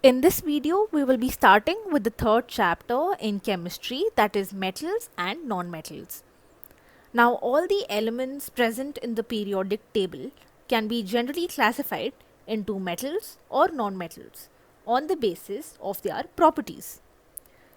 In this video, we will be starting with the third chapter in chemistry, that is metals and nonmetals. Now, all the elements present in the periodic table can be generally classified into metals or nonmetals on the basis of their properties.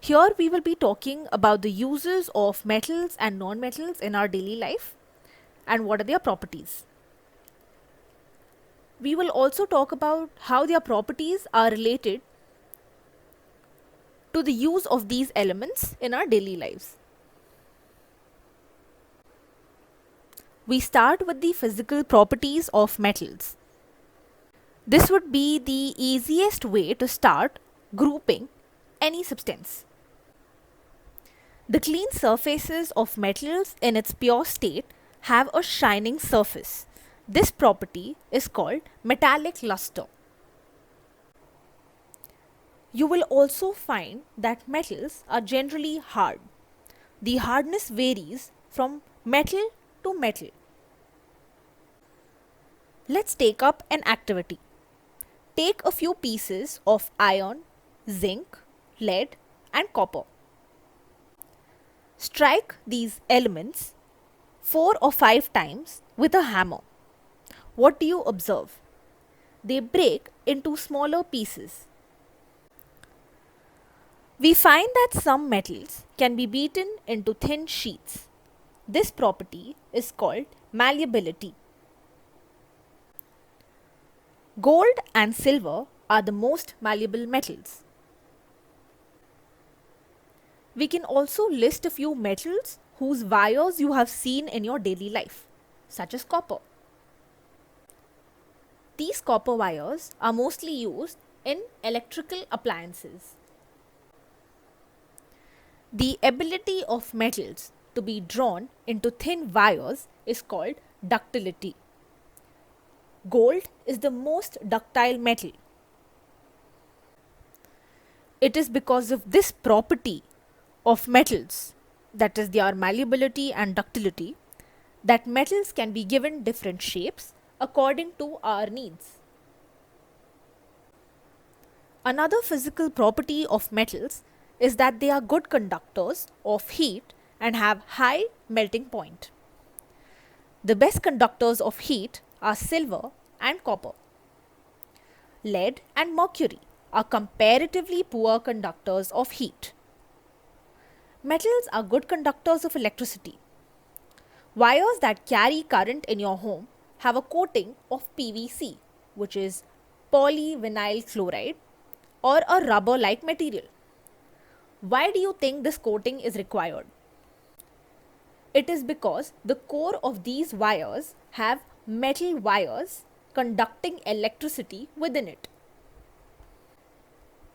Here, we will be talking about the uses of metals and nonmetals in our daily life and what are their properties. We will also talk about how their properties are related to the use of these elements in our daily lives. We start with the physical properties of metals. This would be the easiest way to start grouping any substance. The clean surfaces of metals in its pure state have a shining surface. This property is called metallic luster. You will also find that metals are generally hard. The hardness varies from metal to metal. Let's take up an activity. Take a few pieces of iron, zinc, lead, and copper. Strike these elements 4 or 5 times with a hammer. What do you observe? They break into smaller pieces. We find that some metals can be beaten into thin sheets. This property is called malleability. Gold and silver are the most malleable metals. We can also list a few metals whose wires you have seen in your daily life, such as copper. These copper wires are mostly used in electrical appliances. The ability of metals to be drawn into thin wires is called ductility. Gold is the most ductile metal. It is because of this property of metals, that is their malleability and ductility, that metals can be given different shapes according to our needs. Another physical property of metals is that they are good conductors of heat and have high melting point. The best conductors of heat are silver and copper. Lead and mercury are comparatively poor conductors of heat. Metals are good conductors of electricity. Wires that carry current in your home have a coating of PVC, which is polyvinyl chloride, or a rubber-like material. Why do you think this coating is required? It is because the core of these wires have metal wires conducting electricity within it.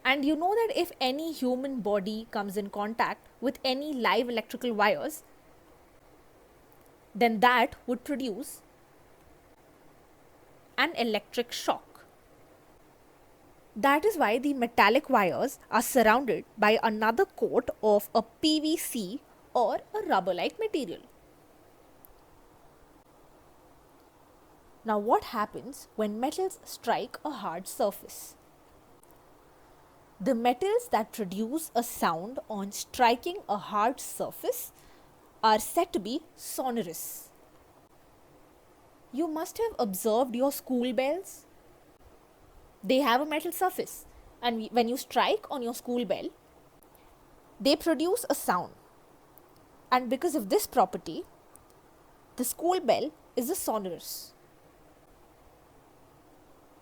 And you know that if any human body comes in contact with any live electrical wires, then that would produce an electric shock. That is why the metallic wires are surrounded by another coat of a PVC or a rubber-like material. Now, what happens when metals strike a hard surface? The metals that produce a sound on striking a hard surface are said to be sonorous. You must have observed your school bells. They have a metal surface, and when you strike on your school bell, they produce a sound. And because of this property, the school bell is a sonorous.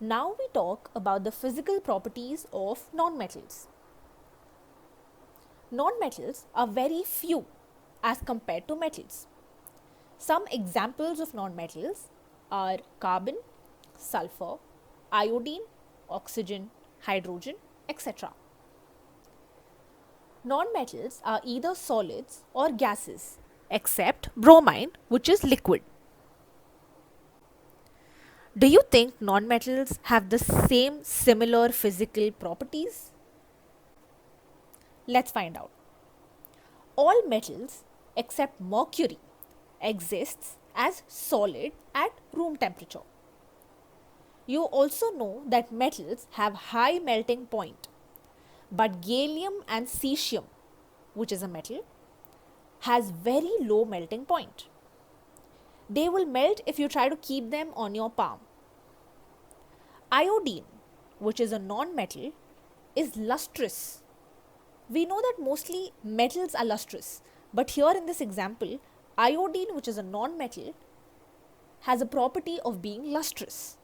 Now we talk about the physical properties of nonmetals. Nonmetals are very few as compared to metals. Some examples of nonmetals are carbon, sulfur, iodine, oxygen, hydrogen, etc. Nonmetals are either solids or gases, except bromine, which is liquid. Do you think nonmetals have the same similar physical properties? Let's find out. All metals except mercury exists as solid at room temperature. You also know that metals have high melting point, but gallium and cesium, which is a metal, has very low melting point. They will melt if you try to keep them on your palm. Iodine, which is a non-metal, is lustrous. We know that mostly metals are lustrous, but here in this example, iodine, which is a non-metal, has a property of being lustrous.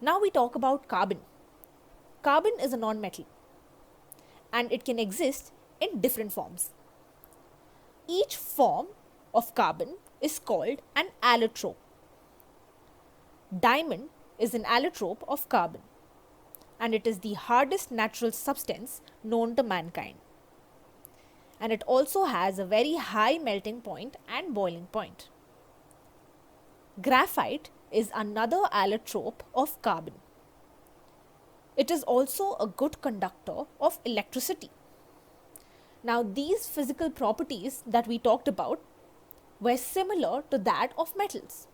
Now we talk about carbon. Carbon is a non-metal and it can exist in different forms. Each form of carbon is called an allotrope. Diamond is an allotrope of carbon and it is the hardest natural substance known to mankind. And it also has a very high melting point and boiling point. Graphite is another allotrope of carbon. It is also a good conductor of electricity. Now, these physical properties that we talked about were similar to that of metals.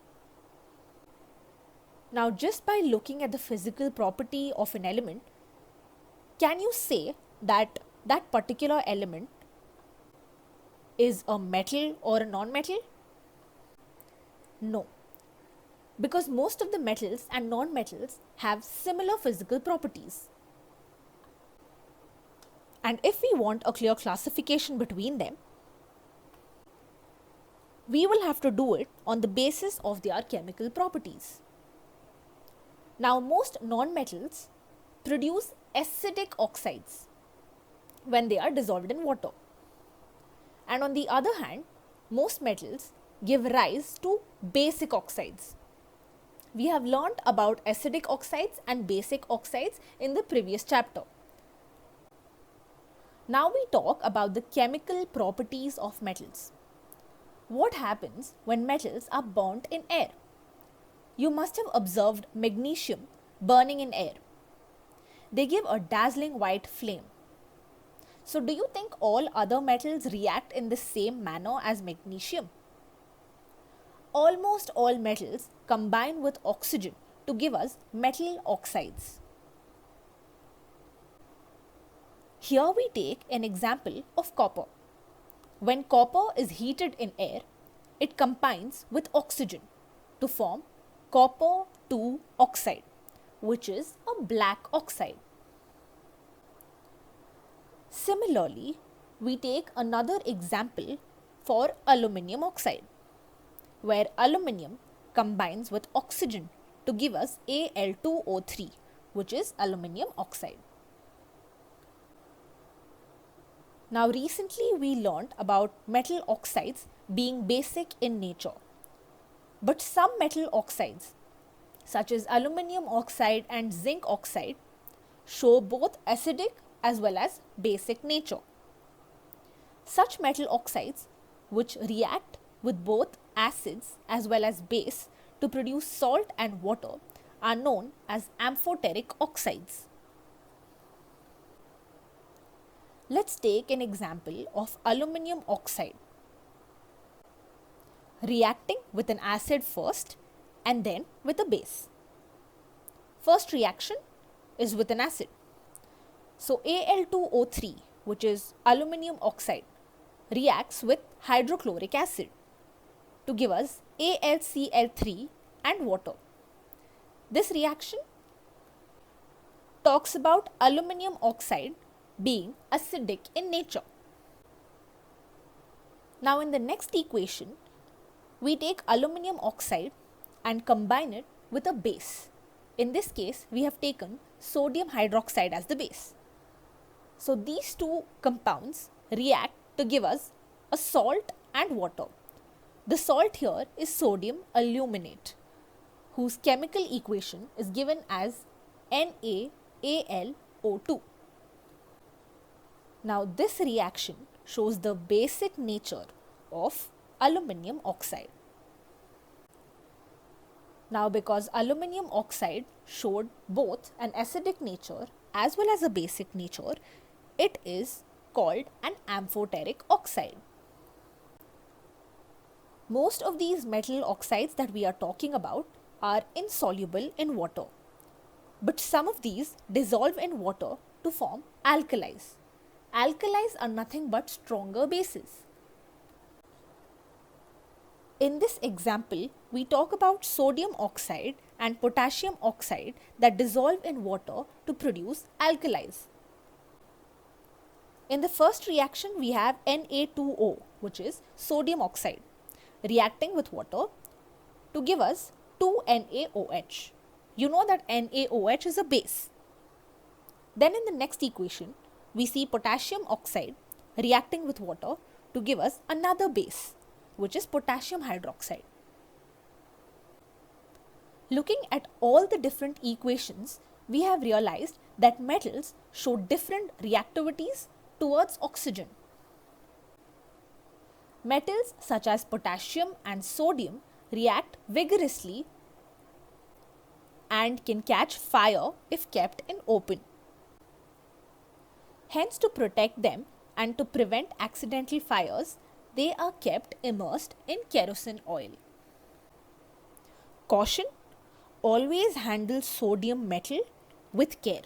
Now, just by looking at the physical property of an element, can you say that that particular element is a metal or a non-metal? No, because most of the metals and non-metals have similar physical properties. And if we want a clear classification between them, we will have to do it on the basis of their chemical properties. Now, most non-metals produce acidic oxides when they are dissolved in water. And on the other hand, most metals give rise to basic oxides. We have learnt about acidic oxides and basic oxides in the previous chapter. Now we talk about the chemical properties of metals. What happens when metals are burnt in air? You must have observed magnesium burning in air. They give a dazzling white flame. So do you think all other metals react in the same manner as magnesium? Almost all metals combine with oxygen to give us metal oxides. Here we take an example of copper. When copper is heated in air, it combines with oxygen to form copper 2 oxide, which is a black oxide. Similarly, we take another example for aluminium oxide, where aluminium combines with oxygen to give us Al2O3, which is aluminium oxide. Now, recently we learnt about metal oxides being basic in nature. But some metal oxides, such as aluminium oxide and zinc oxide, show both acidic as well as basic nature. Such metal oxides, which react with both acids as well as base to produce salt and water, are known as amphoteric oxides. Let's take an example of aluminium oxide reacting with an acid first and then with a base. First reaction is with an acid. So Al2O3, which is aluminium oxide, reacts with hydrochloric acid to give us AlCl3 and water. This reaction talks about aluminium oxide being acidic in nature. Now in the next equation, we take aluminium oxide and combine it with a base. In this case, we have taken sodium hydroxide as the base. So these two compounds react to give us a salt and water. The salt here is sodium aluminate, whose chemical equation is given as NaAlO2. Now this reaction shows the basic nature of aluminium oxide. Now because aluminium oxide showed both an acidic nature as well as a basic nature, it is called an amphoteric oxide. Most of these metal oxides that we are talking about are insoluble in water, but some of these dissolve in water to form alkalis. Alkalis are nothing but stronger bases. In this example, we talk about sodium oxide and potassium oxide that dissolve in water to produce alkalis. In the first reaction, we have Na2O, which is sodium oxide, reacting with water to give us 2NaOH. You know that NaOH is a base. Then in the next equation, we see potassium oxide reacting with water to give us another base, which is potassium hydroxide. Looking at all the different equations, we have realized that metals show different reactivities towards oxygen. Metals such as potassium and sodium react vigorously and can catch fire if kept in open. Hence, to protect them and to prevent accidental fires, they are kept immersed in kerosene oil. Caution: always handle sodium metal with care.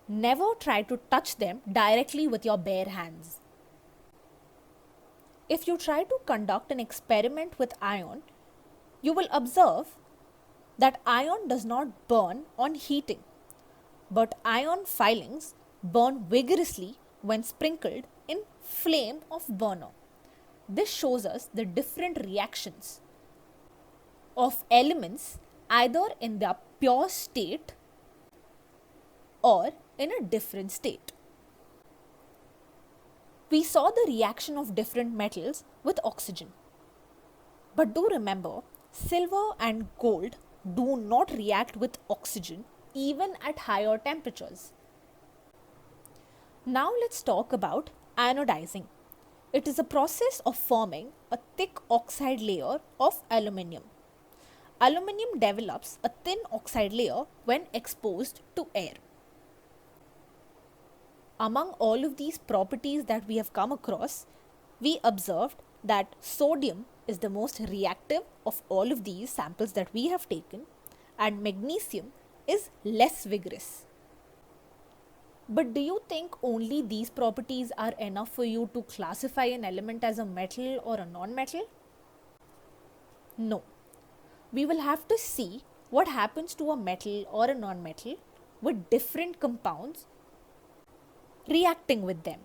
Never try to touch them directly with your bare hands. If you try to conduct an experiment with iron, you will observe that iron does not burn on heating, but iron filings burn vigorously when sprinkled in flame of burner. This shows us the different reactions of elements either in their pure state or in a different state. We saw the reaction of different metals with oxygen. But do remember, silver and gold do not react with oxygen even at higher temperatures. Now let's talk about anodizing. It is a process of forming a thick oxide layer of aluminium. Aluminium develops a thin oxide layer when exposed to air. Among all of these properties that we have come across, we observed that sodium is the most reactive of all of these samples that we have taken, and magnesium is less vigorous. But do you think only these properties are enough for you to classify an element as a metal or a non-metal? No. We will have to see what happens to a metal or a non-metal with different compounds reacting with them.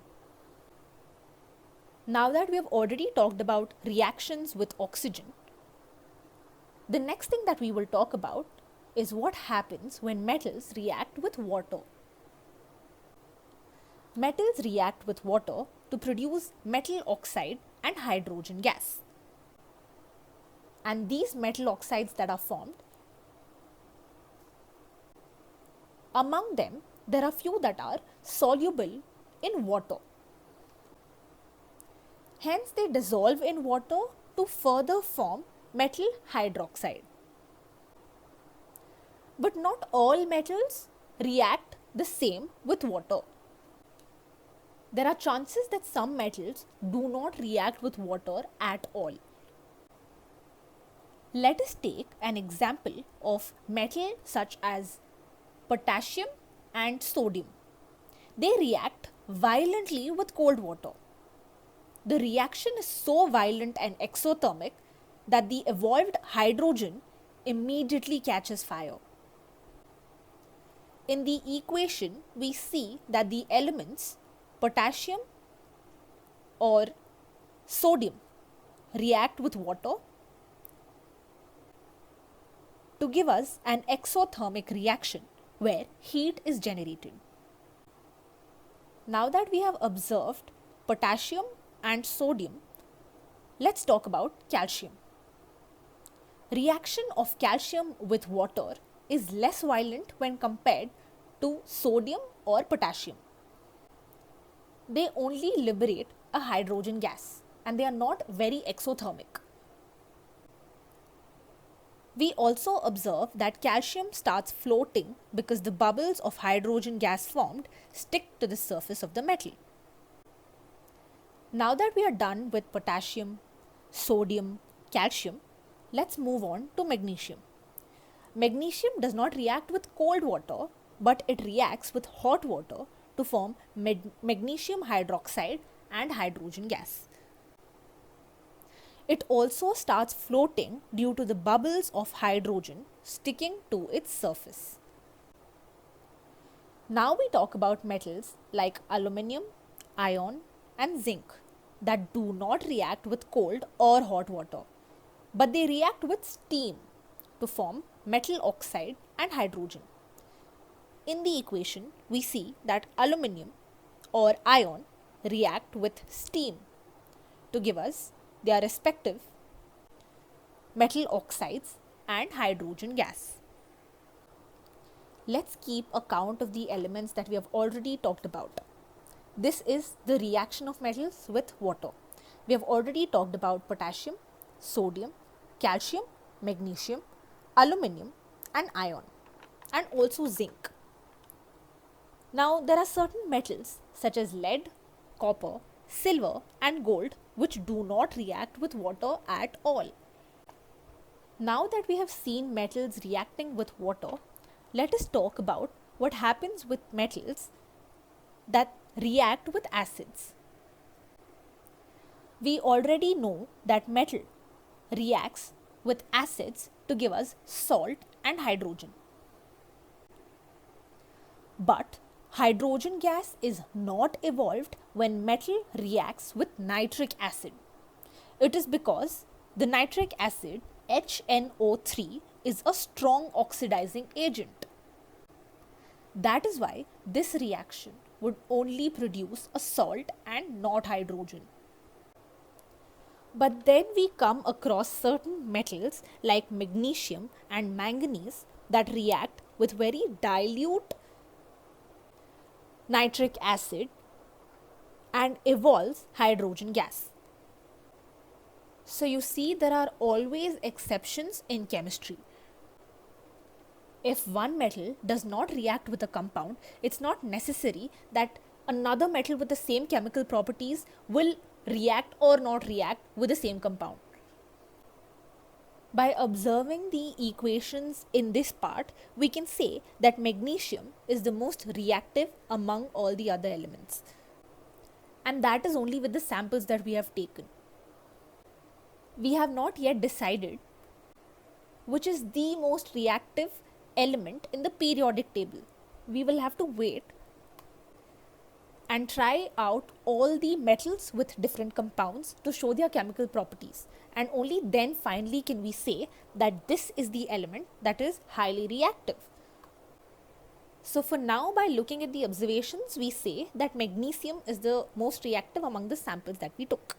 Now that we have already talked about reactions with oxygen, the next thing that we will talk about is what happens when metals react with water. Metals react with water to produce metal oxide and hydrogen gas. And these metal oxides that are formed, among them, there are few that are soluble in water. Hence, they dissolve in water to further form metal hydroxide. But not all metals react the same with water. There are chances that some metals do not react with water at all. Let us take an example of metal such as potassium and sodium. They react violently with cold water. The reaction is so violent and exothermic that the evolved hydrogen immediately catches fire. In the equation, we see that the elements potassium or sodium react with water to give us an exothermic reaction where heat is generated. Now that we have observed potassium and sodium, let's talk about calcium. Reaction of calcium with water is less violent when compared to sodium or potassium. They only liberate a hydrogen gas and they are not very exothermic. We also observe that calcium starts floating because the bubbles of hydrogen gas formed stick to the surface of the metal. Now that we are done with potassium, sodium, calcium, Let's move on to magnesium. Magnesium does not react with cold water, but it reacts with hot water to form magnesium hydroxide and hydrogen gas. It also starts floating due to the bubbles of hydrogen sticking to its surface. Now we talk about metals like aluminium, iron, and zinc that do not react with cold or hot water, but they react with steam to form metal oxide and hydrogen. In the equation, we see that aluminium or iron react with steam to give us their respective metal oxides and hydrogen gas. Let's keep a count of the elements that we have already talked about. This is the reaction of metals with water. We have already talked about potassium, sodium, calcium, magnesium, aluminium, and iron, and also zinc. Now, there are certain metals such as lead, copper, silver, and gold which do not react with water at all. Now that we have seen metals reacting with water, let us talk about what happens with metals that react with acids. We already know that metal reacts with acids to give us salt and hydrogen. But hydrogen gas is not evolved when metal reacts with nitric acid. It is because the nitric acid HNO3 is a strong oxidizing agent. That is why this reaction would only produce a salt and not hydrogen. But then we come across certain metals like magnesium and manganese that react with very dilute nitric acid and evolves hydrogen gas. So you see, there are always exceptions in chemistry. If one metal does not react with a compound, it's not necessary that another metal with the same chemical properties will react or not react with the same compound. By observing the equations in this part, we can say that magnesium is the most reactive among all the other elements. And that is only with the samples that we have taken. We have not yet decided which is the most reactive element in the periodic table. We will have to wait and try out all the metals with different compounds to show their chemical properties, and only then finally can we say that this is the element that is highly reactive. So for now, by looking at the observations, we say that magnesium is the most reactive among the samples that we took.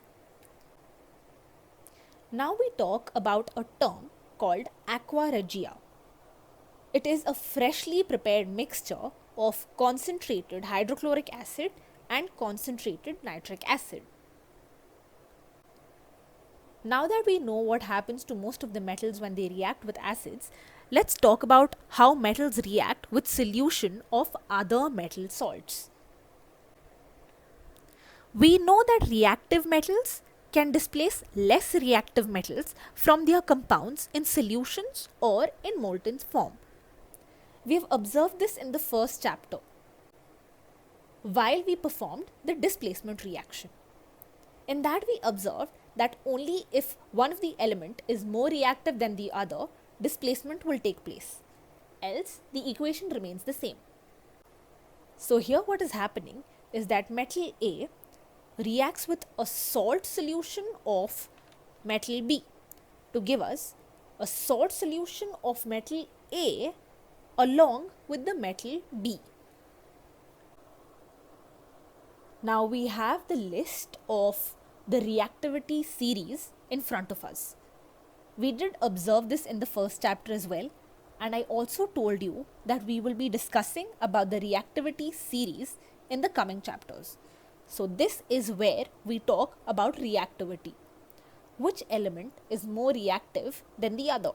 Now we talk about a term called aqua regia. It is a freshly prepared mixture of concentrated hydrochloric acid and concentrated nitric acid. Now that we know what happens to most of the metals when they react with acids, let's talk about how metals react with solution of other metal salts. We know that reactive metals can displace less reactive metals from their compounds in solutions or in molten form. We have observed this in the first chapter while we performed the displacement reaction. In that, we observed that only if one of the element is more reactive than the other, displacement will take place. Else, the equation remains the same. So here what is happening is that metal A reacts with a salt solution of metal B to give us a salt solution of metal A along with the metal B. Now we have the list of the reactivity series in front of us. We did observe this in the first chapter as well, and I also told you that we will be discussing about the reactivity series in the coming chapters. So this is where we talk about reactivity. Which element is more reactive than the other?